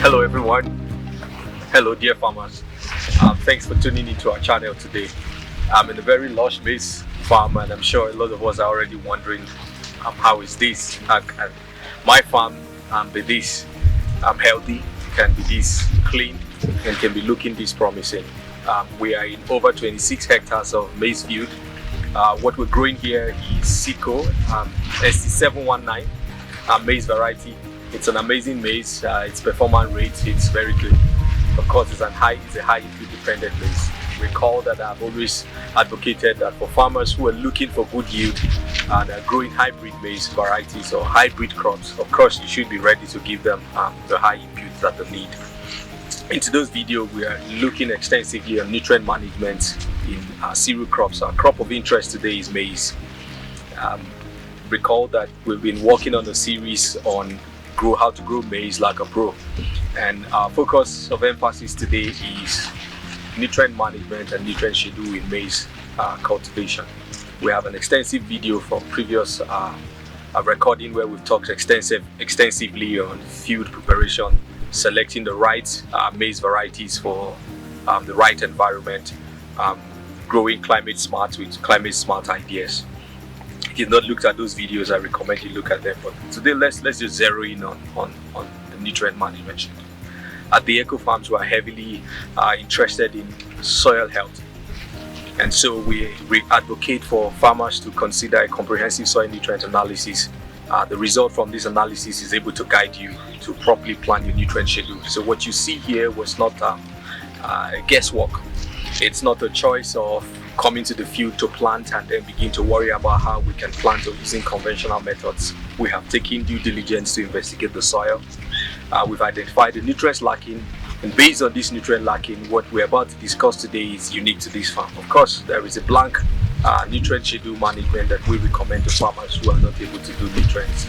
Hello everyone, hello dear farmers. Thanks for tuning into our channel today. I'm in a very lush maize farm and I'm sure a lot of us are already wondering how is this? Can my farm be this healthy, can be this clean and can be looking this promising. We are in over 26 hectares of maize field. What we're growing here is Seco SC719 maize variety. It's an amazing maize. Its performance rate it's very good. Of course, it's a high input dependent maize. Recall that I've always advocated that for farmers who are looking for good yield and are growing hybrid maize varieties or hybrid crops, of course you should be ready to give them the high inputs that they need. In today's video, we are looking extensively on nutrient management in cereal crops. Our crop of interest today is maize. Recall that we've been working on a series on how to grow maize like a pro, and our focus of emphasis today is nutrient management and nutrient schedule in maize cultivation. We have an extensive video from previous recording where we've talked extensively on field preparation, selecting the right maize varieties for the right environment, growing climate smart with climate smart ideas. If you've not looked at those videos, I recommend you look at them. But today, let's just zero in on the nutrient management. At the Eco Farms, we are heavily interested in soil health, and so we advocate for farmers to consider a comprehensive soil nutrient analysis. The result from this analysis is able to guide you to properly plan your nutrient schedule. So what you see here was not guesswork. It's not a choice of coming to the field to plant and then begin to worry about how we can plant or using conventional methods. We have taken due diligence to investigate the soil. We've identified the nutrients lacking, and based on this nutrient lacking, what we're about to discuss today is unique to this farm. Of course, there is a blank nutrient schedule management that we recommend to farmers who are not able to do nutrients,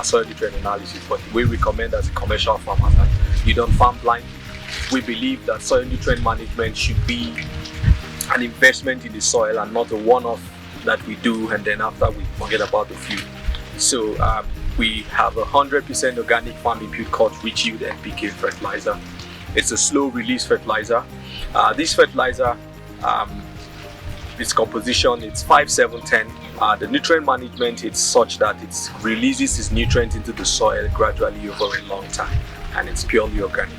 soil nutrient analysis, but we recommend as a commercial farmer that you don't farm blindly. We believe that soil nutrient management should be an investment in the soil and not a one-off that we do and then after we forget about the field. So we have 100% organic farm input called Rich Yield NPK fertilizer. It's a slow release fertilizer. This fertilizer, its composition, it's 5-7-10. The nutrient management is such that it releases its nutrients into the soil gradually over a long time, and it's purely organic.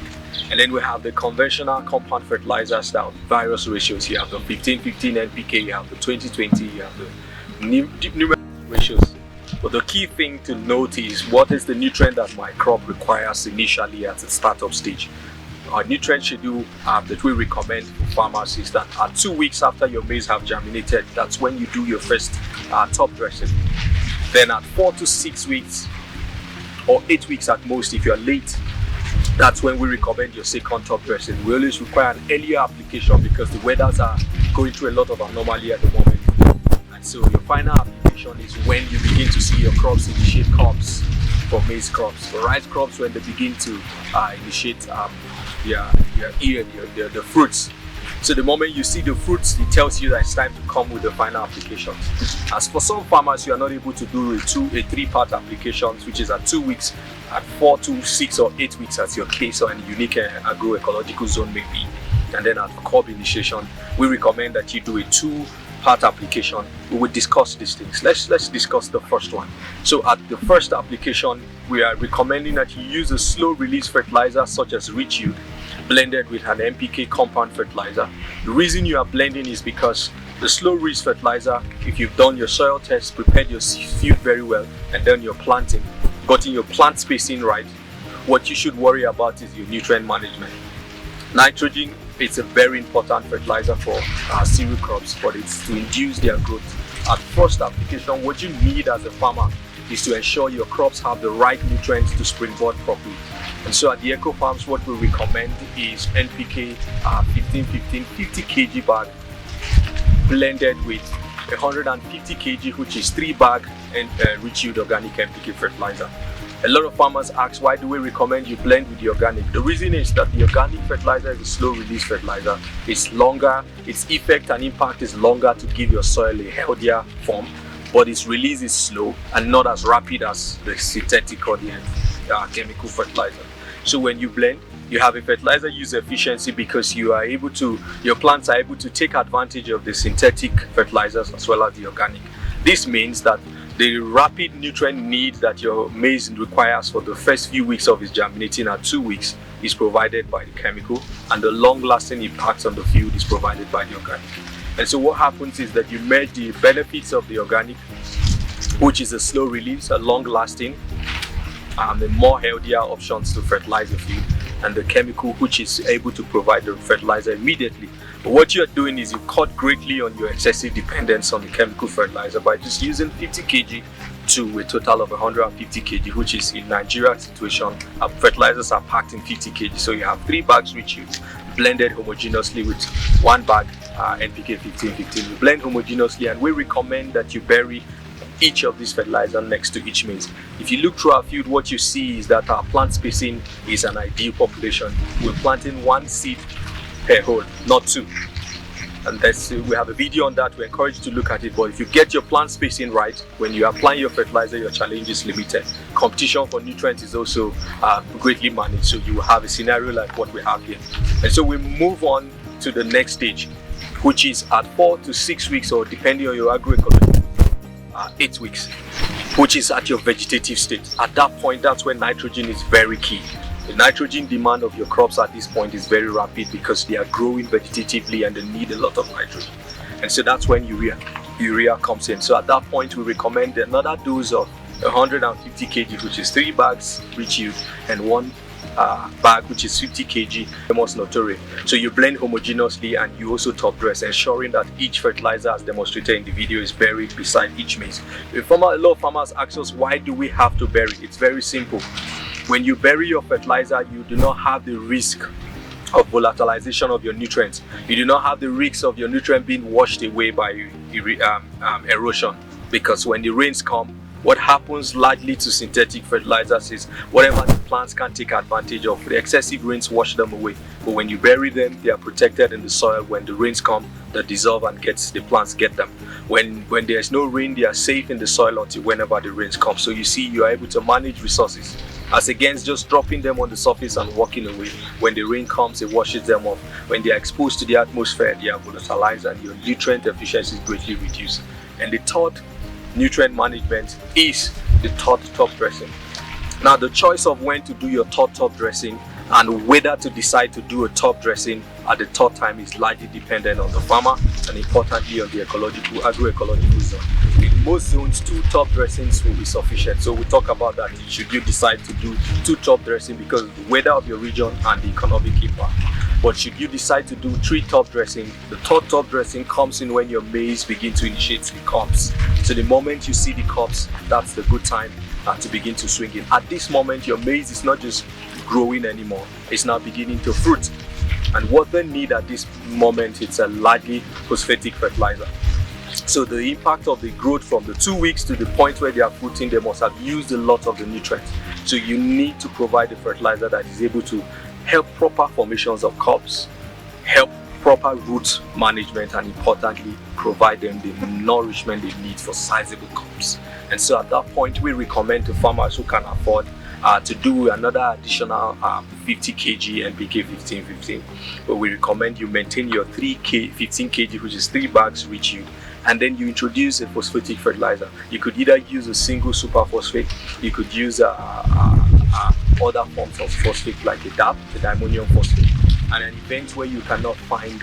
And then we have the conventional compound fertilizer style, various ratios. You have the 15-15 NPK, you have the 20-20, you have the numerous ratios. But the key thing to note is what is the nutrient that my crop requires initially at the startup stage. Our nutrient schedule that we recommend for farmers is that at 2 weeks after your maize have germinated, that's when you do your first top dressing. Then at 4 to 6 weeks or 8 weeks at most if you're late, that's when we recommend your second top dressing. We always require an earlier application because the weathers are going through a lot of anomaly at the moment. And so your final application is when you begin to see your crops initiate crops for maize crops. For rice crops, when they begin to initiate the fruits. So the moment you see the fruits, it tells you that it's time to come with the final applications. As for some farmers, you are not able to do a 3-part applications, which is at 2 weeks, at 4 to 6 or 8 weeks as your case or a unique agroecological zone may be. And then at crop initiation, we recommend that you do a 2-part application. We will discuss these things. Let's discuss the first one. So at the first application, we are recommending that you use a slow release fertilizer such as Rich Yield, blended with an NPK compound fertilizer. The reason you are blending is because the slow release fertilizer, if you've done your soil test, prepared your field very well, and then you're planting, gotten your plant spacing right, what you should worry about is your nutrient management. Nitrogen, it's a very important fertilizer for cereal crops, but it's to induce their growth. At first application, what you need as a farmer is to ensure your crops have the right nutrients to springboard properly. And so at the Eco Farms, what we recommend is NPK 15-15 50 kg bag blended with 150 kg, which is 3 bag and Rich Yield organic NPK fertilizer. A lot of farmers ask, why do we recommend you blend with the organic? The reason is that the organic fertilizer is a slow release fertilizer. It's longer, its effect and impact is longer to give your soil a healthier form, but its release is slow and not as rapid as the synthetic or the chemical fertilizer. So when you blend, You have a fertilizer use efficiency because your plants are able to take advantage of the synthetic fertilizers as well as the organic. This means that the rapid nutrient need that your maize requires for the first few weeks of its germinating at 2 weeks is provided by the chemical, and the long-lasting impact on the field is provided by the organic. And so what happens is that you merge the benefits of the organic, which is a slow release, a long-lasting, and more healthier options to fertilize the field, and the chemical, which is able to provide the fertilizer immediately. But what you're doing is you cut greatly on your excessive dependence on the chemical fertilizer by just using 50 kg to a total of 150 kg, which is in Nigeria's situation, fertilizers are packed in 50 kg. So you have 3 bags which you blended homogeneously with 1 bag NPK 15-15. You blend homogeneously, and we recommend that you bury each of these fertilizer next to each maize. If you look through our field, what you see is that our plant spacing is an ideal population. We're planting 1 seed per hole, not 2. And we have a video on that. We encourage you to look at it. But if you get your plant spacing right, when you apply your fertilizer, your challenge is limited. Competition for nutrients is also greatly managed. So you will have a scenario like what we have here. And so we move on to the next stage, which is at 4 to 6 weeks, or depending on your agroecology, 8 weeks, which is at your vegetative state. At that point, that's when nitrogen is very key. The nitrogen demand of your crops at this point is very rapid because they are growing vegetatively and they need a lot of nitrogen. And so that's when urea comes in. So at that point, we recommend another dose of 150 kg, which is 3 bags reach yield, and 1 bag, which is 50 kg notorious. So you blend homogeneously, and you also top dress, ensuring that each fertilizer, as demonstrated in the video, is buried beside each maize. A lot of farmers ask us, why do we have to bury? It's very simple. When you bury your fertilizer, you do not have the risk of volatilization of your nutrients. You do not have the risk of your nutrient being washed away by erosion, because when the rains come, what happens largely to synthetic fertilizers is whatever the plants can take advantage of, the excessive rains wash them away. But when you bury them, they are protected in the soil. When the rains come, they dissolve and the plants get them. When there's no rain, they are safe in the soil until whenever the rains come. So you see, you are able to manage resources, as against just dropping them on the surface and walking away. When the rain comes, it washes them off. When they are exposed to the atmosphere, they are volatilized, and your nutrient efficiency is greatly reduced. And the third nutrient management is the third top dressing. Now, the choice of when to do your third top dressing and whether to decide to do a top dressing at the third time is largely dependent on the farmer, and importantly on the agroecological zone. In most zones, 2 top dressings will be sufficient. So we talk about that. Should you decide to do 2 top dressing because of the weather of your region and the economic impact? But should you decide to do 3 top dressing, the 3rd top dressing comes in when your maize begin to initiate the cobs. So the moment you see the cobs, that's the good time to begin to swing in. At this moment, your maize is not just growing anymore, it's now beginning to fruit. And what they need at this moment, it's a largely phosphatic fertilizer. So the impact of the growth from the 2 weeks to the point where they are fruiting, they must have used a lot of the nutrients. So you need to provide a fertilizer that is able to help proper formations of cobs, help proper root management, and importantly, provide them the nourishment they need for sizable cobs. And so at that point, we recommend to farmers who can afford to do another additional 50 kg NPK 15-15. But we recommend you maintain your 15 kg, which is 3 bags reach yield, and then you introduce a phosphatic fertilizer. You could either use a single superphosphate, you could use other forms of phosphate like a DAP, the diammonium phosphate. And an event where you cannot find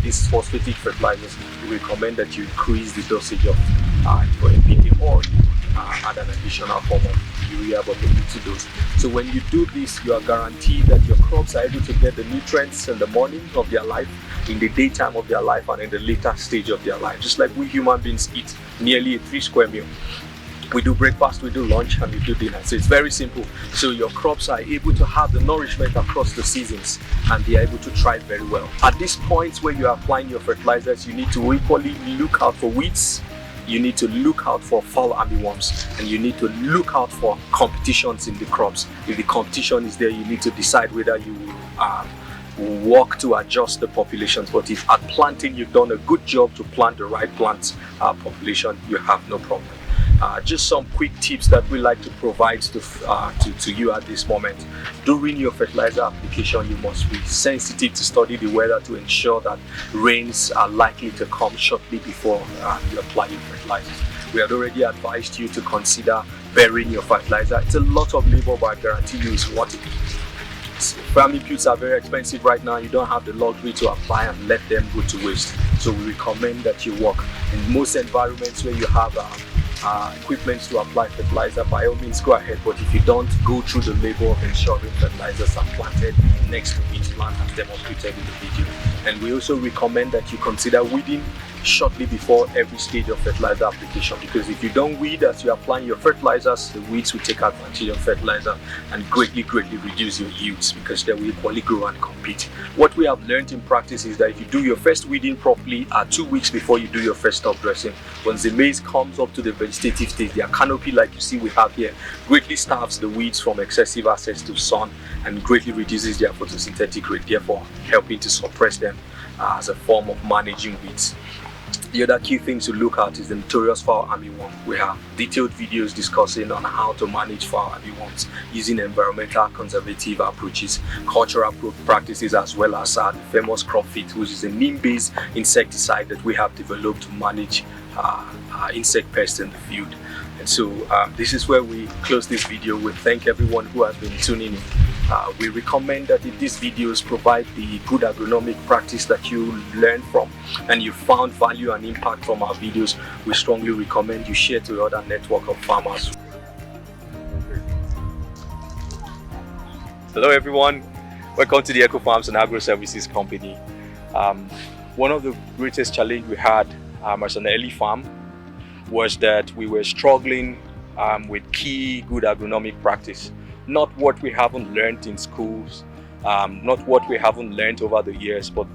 these phosphatic fertilizers, we recommend that you increase the dosage of your NPK, or add an additional form of urea, but a little dose. So when you do this, you are guaranteed that your crops are able to get the nutrients in the morning of their life, in the daytime of their life, and in the later stage of their life. Just like we human beings eat nearly a 3 square meal. We do breakfast, we do lunch, and we do dinner. So it's very simple. So your crops are able to have the nourishment across the seasons, and they are able to thrive very well. At this point where you are applying your fertilizers, you need to equally look out for weeds, you need to look out for fall armyworms, and you need to look out for competitions in the crops. If the competition is there, you need to decide whether you work to adjust the populations. But if at planting you've done a good job to plant the right plant population, you have no problem. Just some quick tips that we like to provide to you at this moment. During your fertilizer application, you must be sensitive to study the weather to ensure that rains are likely to come shortly before you apply your fertilizers. We had already advised you to consider burying your fertilizer. It's a lot of labor, but I guarantee you it's worth it. Farm inputs are very expensive right now. You don't have the luxury to apply and let them go to waste. So we recommend that you work in most environments where you have equipment to apply fertilizer. By all means, go ahead. But if you don't, go through the labor of ensuring fertilizers are planted next to each plant as demonstrated in the video. And we also recommend that you consider weeding shortly before every stage of fertilizer application, because if you don't weed as you're applying your fertilizers, the weeds will take advantage of fertilizer and greatly reduce your yields, because they will equally grow and compete. What we have learned in practice is that if you do your first weeding properly 2 weeks before you do your first top dressing, once the maize comes up to the vegetative stage, their canopy, like you see we have here, greatly starves the weeds from excessive access to sun and greatly reduces their photosynthetic rate, therefore helping to suppress them as a form of managing weeds. The other key thing to look at is the notorious foul armyworm. We have detailed videos discussing on how to manage foul armyworms using environmental conservative approaches, cultural practices, as well as the famous crop fit, which is a neem-based insecticide that we have developed to manage insect pests in the field. And so this is where we close this video. We thank everyone who has been tuning in. We recommend that if these videos provide the good agronomic practice that you learn from and you found value and impact from our videos, we strongly recommend you share to other network of farmers. Hello everyone, welcome to the Eco Farms and Agro Services Company. One of the greatest challenges we had as an early farm was that we were struggling with key good agronomic practice. Not what we haven't learned in schools, not what we haven't learned over the years, but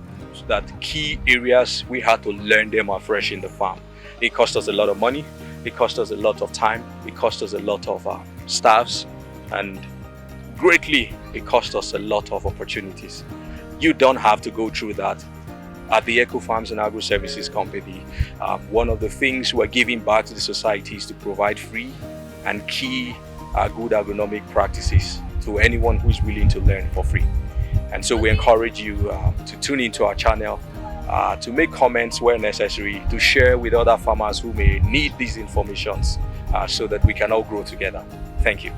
that key areas we had to learn them afresh in the farm. It cost us a lot of money, it cost us a lot of time, it cost us a lot of staffs, and greatly it cost us a lot of opportunities. You don't have to go through that. At the Eco Farms and Agro Services Company, one of the things we're giving back to the society is to provide free and key good agronomic practices to anyone who is willing to learn for free. And so we encourage you to tune into our channel, to make comments where necessary, to share with other farmers who may need these informations so that we can all grow together. Thank you.